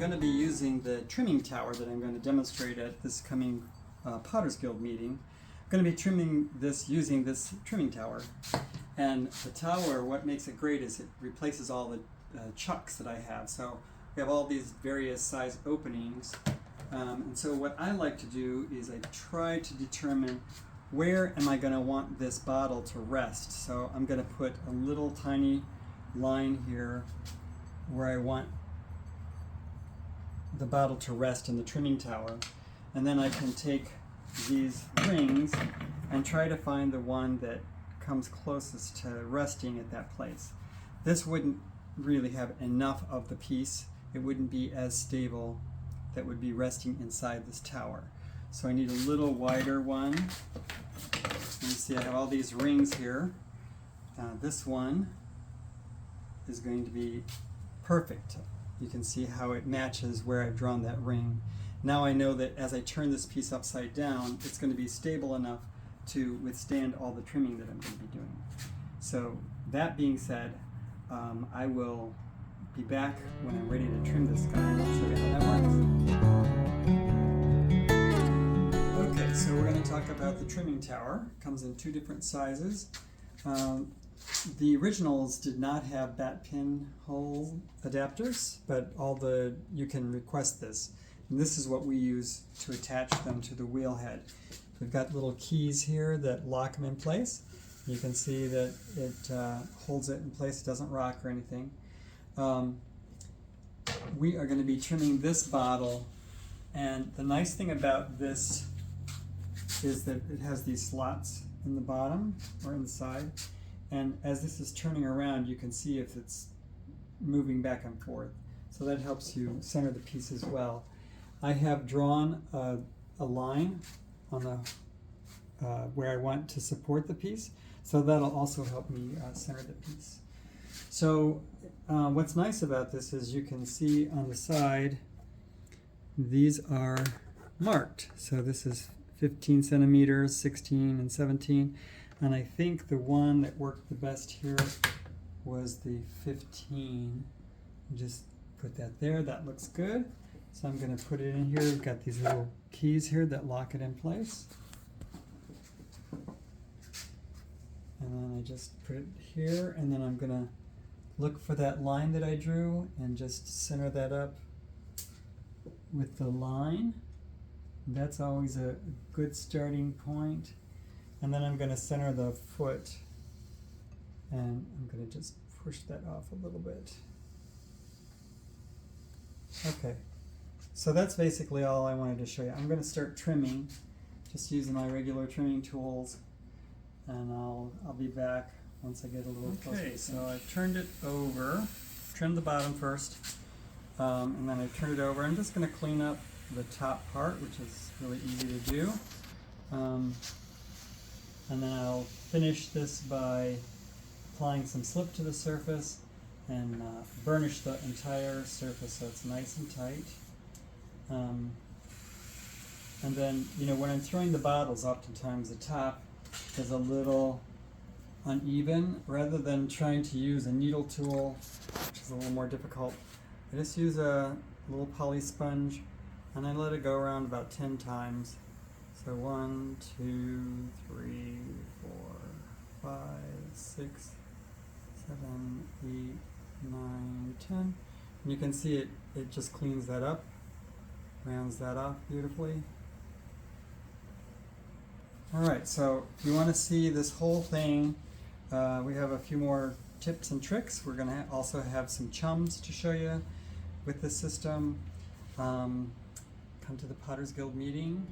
going to be using the trimming tower that I'm going to demonstrate at this coming Potter's Guild meeting. I'm going to be trimming this using this trimming tower. And the tower, what makes it great is it replaces all the chucks that I have. So we have all these various size openings. And so what I like to do is I try to determine where am I going to want this bottle to rest. So I'm going to put a little tiny line here where I want the bottle to rest in the trimming tower. And then I can take these rings and try to find the one that comes closest to resting at that place. This wouldn't really have enough of the piece. It wouldn't be as stable that would be resting inside this tower. So I need a little wider one. You see I have all these rings here. This one is going to be perfect. You can see how it matches where I've drawn that ring. Now I know that as I turn this piece upside down, it's going to be stable enough to withstand all the trimming that I'm going to be doing. So that being said, I will be back when I'm ready to trim this guy, and I'll show you how that works. Okay, so we're going to talk about the trimming tower. It comes in two different sizes. The originals did not have bat pin hole adapters, but you can request this. And this is what we use to attach them to the wheel head. We've got little keys here that lock them in place. You can see that it holds it in place, it doesn't rock or anything. We are going to be trimming this bottle, and the nice thing about this is that it has these slots in the bottom or inside, and as this is turning around you can see if it's moving back and forth, so that helps you center the piece as well. I have drawn a line on the where I want to support the piece, so that'll also help me center the piece. So what's nice about this is you can see on the side these are marked. So this is 15 centimeters, 16 and 17, and I think the one that worked the best here was the 15. Just put that there, that looks good. So I'm going to put it in here. We've got these little keys here that lock it in place. And then I just put it here, and then I'm going to look for that line that I drew and just center that up with the line. That's always a good starting point. And then I'm going to center the foot, and I'm going to just push that off a little bit. Okay, so that's basically all I wanted to show you. I'm going to start trimming, just using my regular trimming tools, and I'll be back once I get a little closer. Okay, so I've turned it over, trimmed the bottom first, and then I've turned it over. I'm just going to clean up the top part, which is really easy to do. And then I'll finish this by applying some slip to the surface and burnish the entire surface so it's nice and tight. And then, when I'm throwing the bottles, oftentimes the top is a little uneven. Rather than trying to use a needle tool, which is a little more difficult, I just use a little poly sponge and I let it go around about 10 times. So 1, 2, 3, 4, 5, 6, 7, 8, 9, 10. And you can see it just cleans that up, rounds that off beautifully. Alright, so if you want to see this whole thing, we have a few more tips and tricks. We're going to also have some chums to show you with this system. Come to the Potter's Guild meeting.